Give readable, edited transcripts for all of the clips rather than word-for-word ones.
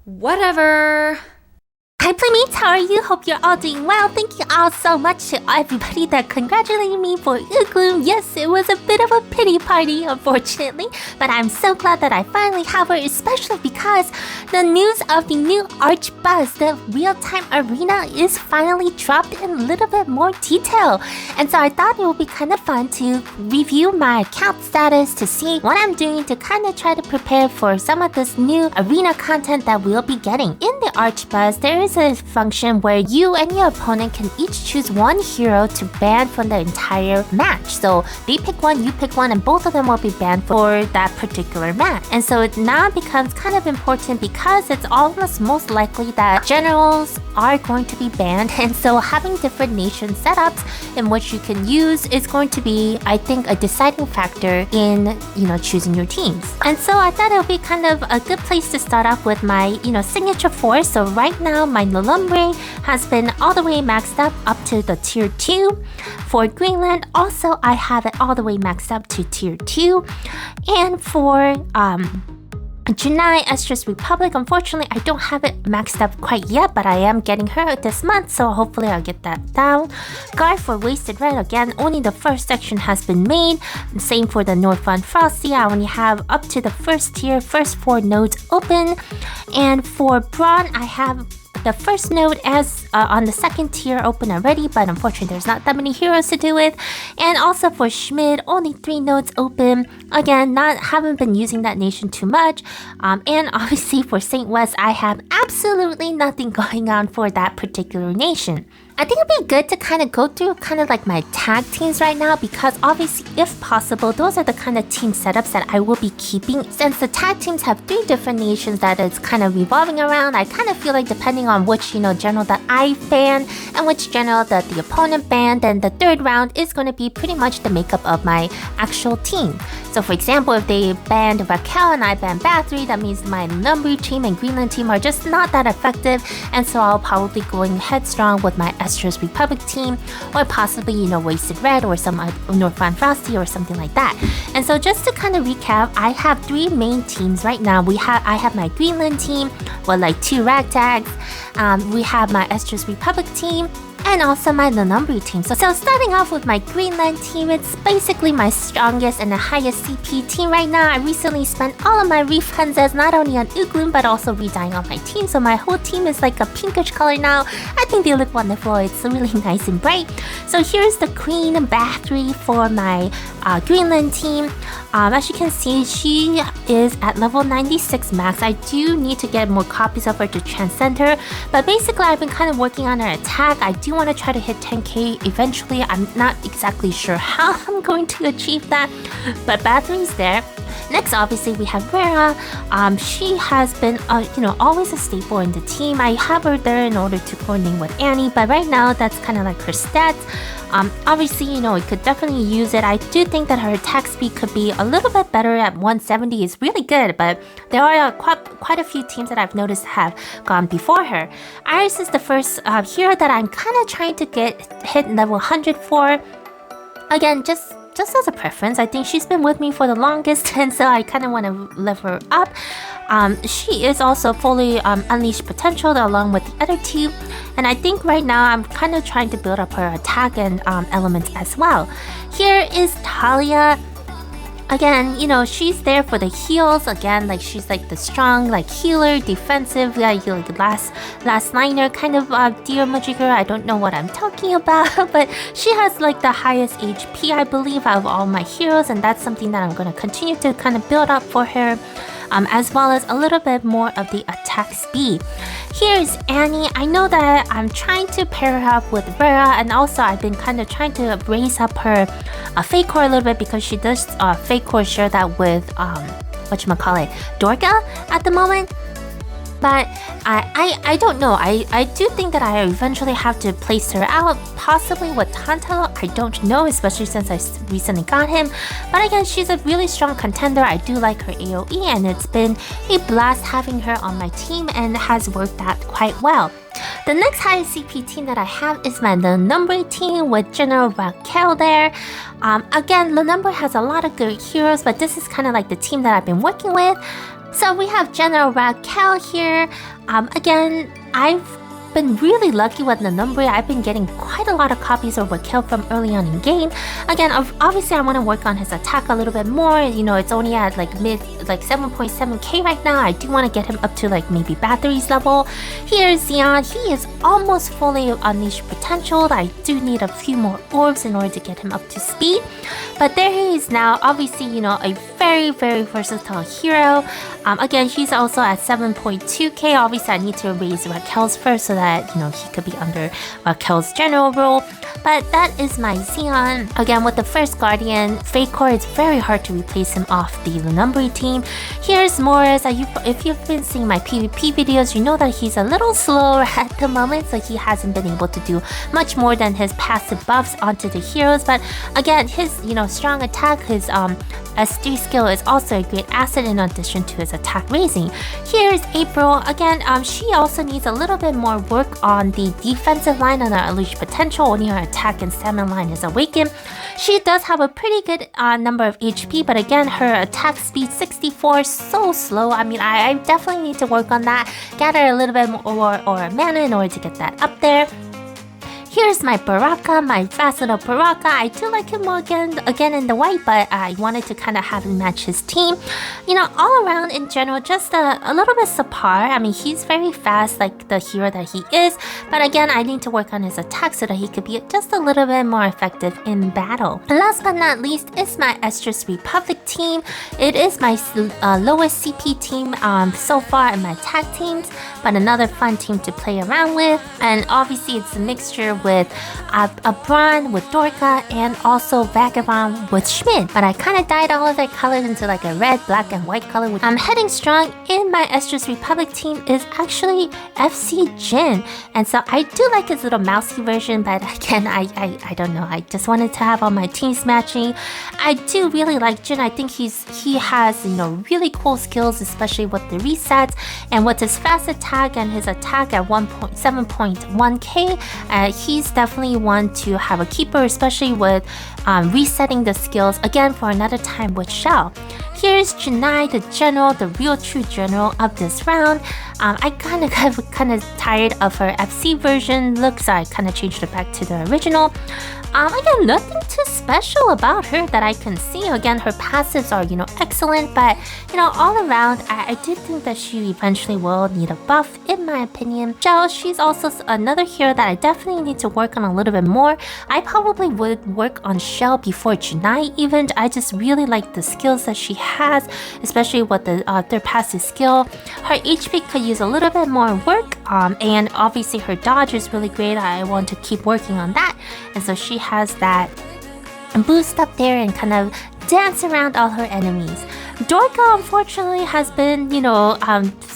Whatever. Hi Playmates, how are you? Hope you're all doing well. Thank you all so much to everybody that congratulated me for Gloom. Yes, it was a bit of a pity party, unfortunately, but I'm so glad that I finally have her, especially because the news of the new Archbuz, the real-time arena, is finally dropped in a little bit more detail. And so I thought it would be kind of fun to review my account status to see what I'm doing to kind of try to prepare for some of this new arena content that we'll be getting. In the Archbuz, there is a function where you and your opponent can each choose one hero to ban from the entire match. So they pick one, you pick one, and both of them will be banned for that particular match. And so it now becomes kind of important because it's almost most likely that generals are going to be banned, and so having different nation setups in which you can use is going to be, I think, a deciding factor in, choosing your teams. And so I thought it would be kind of a good place to start off with my, signature force. So right now my Lulumbre has been all the way maxed up to the tier 2. For Greenland, also I have it all the way maxed up to tier 2. And for Junai, Estrus Republic, unfortunately I don't have it maxed up quite yet, but I am getting her this month, so hopefully I'll get that down. Guard for Wasted Red, again, only the first section has been made. Same for the Northbound Frosty, I only have up to the first tier, first 4 nodes open. And for Brawn, I have the first node as on the second tier open already, but unfortunately there's not that many heroes to do with. And also for Schmid, only 3 nodes open. Again, haven't been using that nation too much. And obviously for St. West, I have absolutely nothing going on for that particular nation. I think it'd be good to kind of go through kind of like my tag teams right now, because obviously, if possible, those are the kind of team setups that I will be keeping. Since the tag teams have 3 different nations that it's kind of revolving around, I kind of feel like depending on which, general that I ban and which general that the opponent banned, then the third round is going to be pretty much the makeup of my actual team. So for example, if they banned Raquel and I banned Bathory, that means my Number team and Greenland team are just not that effective, and so I'll probably be going headstrong with my Estrus Republic team, or possibly, Wasted Red or some Northbound Frosty or something like that. And so just to kind of recap, I have 3 main teams right now. I have my Greenland team with like 2 ragtags. We have my Estrus Republic team, and also my Lulumbre team. So starting off with my Greenland team, it's basically my strongest and the highest CP team right now. I recently spent all of my refunds as not only on Gloom, but also redying all my team. So my whole team is like a pinkish color now. I think they look wonderful. It's really nice and bright. So here's the Queen Bathory for my Greenland team. As you can see, she is at level 96 max. I do need to get more copies of her to transcend her, but basically I've been kind of working on her attack. I do want to try to hit 10k eventually. I'm not exactly sure how I'm going to achieve that, but Bathory's there. Next, obviously, we have Vera. She has been, always a staple in the team. I have her there in order to coordinate with Annie, but right now, that's kind of like her stats. Obviously, we could definitely use it. I do think that her attack speed could be a little bit better at 170. It's really good, but there are quite a few teams that I've noticed have gone before her. Iris is the first hero that I'm kind of trying to hit level 100 for. Again, just as a preference. I think she's been with me for the longest, and so I kind of want to level her up. She is also fully unleashed potential along with the other 2, and I think right now I'm kind of trying to build up her attack and elements as well. Here is Talia. Again, she's there for the heals. Again, like she's like the strong, like healer, defensive, like last liner kind of deer majigger. I don't know what I'm talking about, but she has like the highest HP, I believe, out of all my heroes, and that's something that I'm going to continue to kind of build up for her. As well as a little bit more of the attack speed. Here's Annie. I know that I'm trying to pair her up with Vera, and also I've been kind of trying to raise up her fake core a little bit, because she does fake core share that with Dorka at the moment. But I don't know. I do think that I eventually have to place her out, possibly with Tantalo. I don't know, especially since I recently got him. But again, she's a really strong contender. I do like her AoE, and it's been a blast having her on my team and has worked out quite well. The next highest CP team that I have is my Lulumbre team with General Raquel there. Again, Lulumbre has a lot of good heroes, but this is kind of like the team that I've been working with. So we have General Raquel here. Again, I've been really lucky with the number. I've been getting quite a lot of copies of Raquel from early on in game. Again, obviously I want to work on his attack a little bit more. You know, it's only at like 7.7k right now. I do want to get him up to like maybe batteries level. Here's Zeon. He is almost fully unleashed potential. I do need a few more orbs in order to get him up to speed. But there he is now. Obviously, you know, a very, very versatile hero. Again, he's also at 7.2k. Obviously, I need to raise Raquel's first so that, you know, he could be under Raquel's general role. But that is my Zeon. Again, with the first Guardian, Fakor, it's very hard to replace him off the Lunumbri team. Here's Morris. If you've been seeing my PvP videos, you know that he's a little slower at the moment, so he hasn't been able to do much more than his passive buffs onto the heroes. But again, his, you know, strong attack, his S3 skill is also a great asset in addition to his attack raising. Here's April. Again, she also needs a little bit more work on the defensive line on her unleashed potential. Only her attack and stamina line is awakened. She does have a pretty good number of HP, but again, her attack speed 64, so slow. I mean, I definitely need to work on that. Gather a little bit more or mana in order to get that up there. Here's my Baraka, my fast little Baraka. I do like him more again in the white, but I wanted to kind of have him match his team. You know, all around in general, just a little bit subpar. I mean, he's very fast like the hero that he is, but again, I need to work on his attack so that he could be just a little bit more effective in battle. And last but not least is my Estrus Republic team. It is my lowest CP team so far in my tag teams, but another fun team to play around with. And obviously, it's a mixture with Abron with Dorka and also Vagabond with Schmidt. But I kind of dyed all of their colors into like a red, black, and white color. I'm heading strong in my Estrus Republic team is actually FC Jin. And so I do like his little mousy version, but again, I don't know. I just wanted to have all my teams matching. I do really like Jin. I think he has, you know, really cool skills, especially with the resets and with his fast attack and his attack at 7.1k. He's definitely one to have a keeper, especially with resetting the skills again for another time with Shell. Here's Janai, the general, the real true general of this round. I kind of tired of her FC version look, so I kind of changed it back to the original. Again, nothing too special about her that I can see. Again, her passives are, you know, excellent, but, you know, all around, I did think that she eventually will need a buff, in my opinion. Shell, she's also another hero that I definitely need to work on a little bit more. I probably would work on Shell before Janai even. I just really like the skills that she has, especially with the third passive skill. Her HP could use a little bit more work, and obviously her dodge is really great. I want to keep working on that, and so she has that boost up there and kind of dance around all her enemies. Dorka, unfortunately, has been, you know,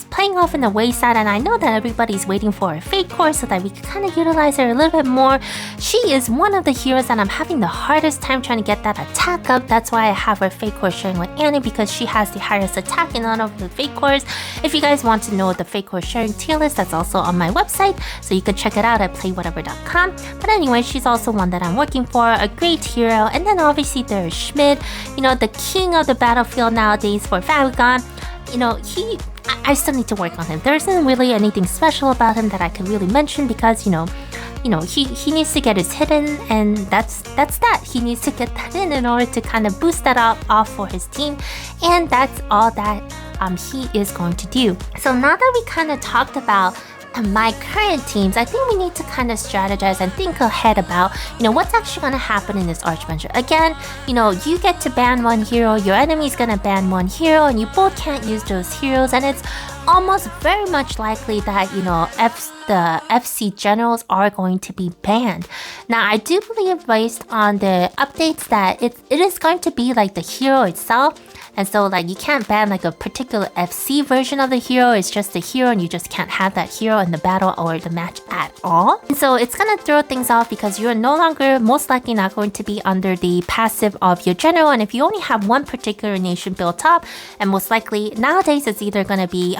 playing off in the wayside, and I know that everybody's waiting for a fake core so that we can kind of utilize her a little bit more. She is one of the heroes that I'm having the hardest time trying to get that attack up. That's why I have her fake core sharing with Annie, because she has the highest attack in all of the fake cores. If you guys want to know the fake core sharing tier list, that's also on my website, so you can check it out at PlayWhatever.com. But anyway, she's also one that I'm working for, a great hero. And then obviously there's Schmidt, you know, the king of the battlefield nowadays for Falcon. You know, I still need to work on him. There isn't really anything special about him that I can really mention, because, you know, he needs to get his hidden, and that's that. He needs to get that in order to kind of boost that off for his team, and that's all that he is going to do. So now that we kind of talked about my current teams, I think we need to kind of strategize and think ahead about, you know, what's actually going to happen in this Archbuz. Again, you know, you get to ban one hero, your enemy's going to ban one hero, and you both can't use those heroes, and it's almost very much likely that, you know, the FC generals are going to be banned. Now, I do believe, based on the updates, that it is going to be like the hero itself. And so, like, you can't ban like a particular FC version of the hero. It's just the hero, and you just can't have that hero in the battle or the match at all. And so it's gonna throw things off, because you're no longer, most likely not going to be under the passive of your general. And if you only have one particular nation built up, and most likely nowadays it's either gonna be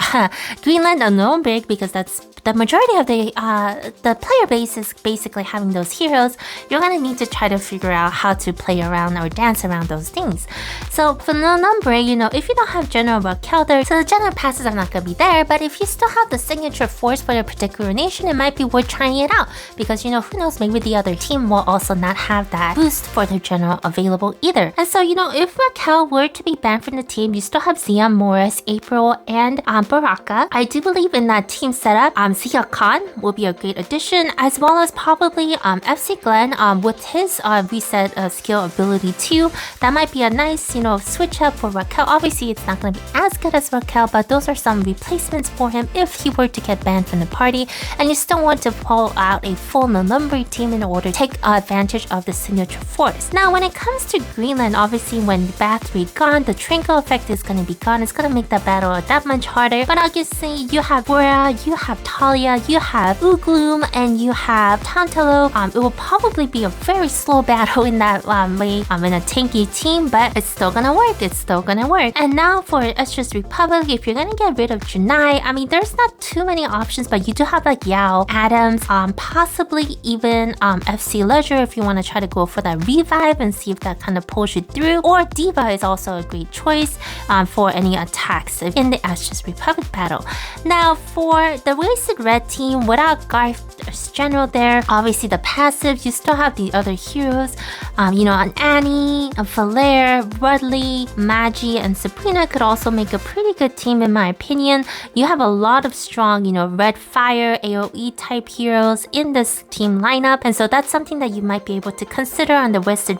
Greenland or Nuremberg, because that's the majority of the player base is basically having those heroes. You're gonna need to try to figure out how to play around or dance around those things. So for the number, pray, if you don't have General Raquel there, so the general passes are not going to be there, but if you still have the signature force for your particular nation, it might be worth trying it out, because who knows, maybe the other team will also not have that boost for their general available either. And so, if Raquel were to be banned from the team, you still have Zia, Morris, April, and Baraka. I do believe in that team setup, Zia Khan will be a great addition, as well as probably FC Glenn with his reset skill ability too. That might be a nice, switch up for Raquel. Obviously, it's not going to be as good as Raquel, but those are some replacements for him if he were to get banned from the party, and you still want to pull out a full number team in order to take advantage of the signature force. Now, when it comes to Greenland, obviously when Bath 3 gone, the Tranquil effect is going to be gone. It's going to make that battle that much harder, but obviously you have Bora, you have Talia, you have Ugloom, and you have Tantalo. It will probably be a very slow battle in that way, in a tanky team, but it's still gonna work. It's still gonna work. And now for Estrus Republic, if you're gonna get rid of Janai, I mean, there's not too many options, but you do have like Yao, Adams, possibly even FC Leisure if you want to try to go for that revive and see if that kind of pulls you through. Or Diva is also a great choice for any attacks in the Estrus Republic battle. Now for the Wasted Red team, without Garth's General there, obviously the passive, you still have the other heroes, an Annie, a Valaire, Rudley, Magi, and Sabrina could also make a pretty good team in my opinion. You have a lot of strong, Red Fire, AoE type heroes in this team lineup, and so that's something that you might be able to consider on the Wasted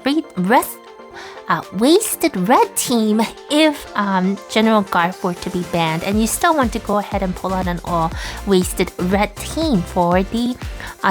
Red team if General Garth were to be banned, and you still want to go ahead and pull out an all Wasted Red team for the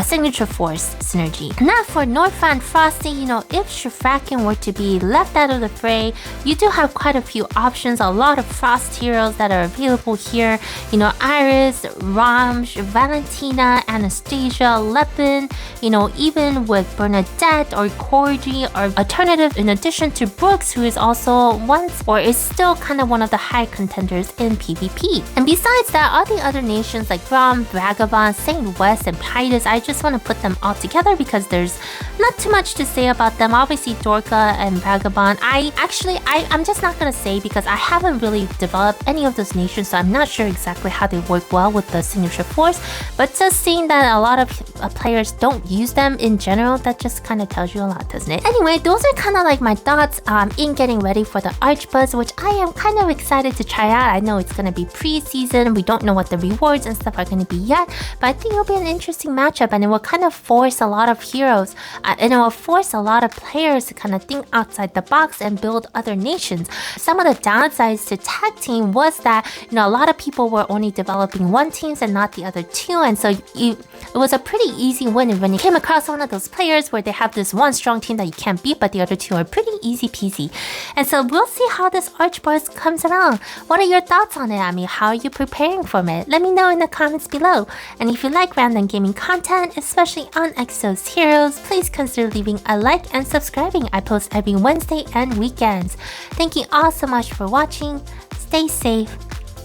signature force synergy. Now for Norfa and Frosty, if Shifrakin were to be left out of the fray, you do have quite a few options, a lot of Frost heroes that are available here. Iris, Ramj, Valentina, Anastasia, Lepin, even with Bernadette or Corgi or alternative, in addition to Brooks, who is also once or is still kind of one of the high contenders in PvP. And besides that, all the other nations like Rom, Vagabond, St. West, and Pydus, I just want to put them all together because there's not too much to say about them. Obviously, Dorka and Vagabond, I'm just not going to say because I haven't really developed any of those nations, so I'm not sure exactly how they work well with the signature force, but just seeing that a lot of players don't use them in general, that just kind of tells you a lot, doesn't it? Anyway, those are kind of like my thoughts in getting ready for the Archbuz, which I am kind of excited to try out. I know it's going to be pre-season, we don't know what the rewards and stuff are going to be yet, but I think it'll be an interesting matchup, and it will kind of force a lot of heroes, and it will force a lot of players to kind of think outside the box and build other nations. Some of the downsides to tag team was that, a lot of people were only developing one teams and not the other two, and so it was a pretty easy win when you came across one of those players where they have this one strong team that you can't beat, but the other two are pretty easy peasy. And so we'll see how this Archbuz comes around. What are your thoughts on it? I mean, how are you preparing for it? Let me know in the comments below. And if you like random gaming content, especially on Exos Heroes, please consider leaving a like and subscribing. I post every Wednesday and weekends. Thank you all so much for watching. Stay safe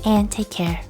and take care.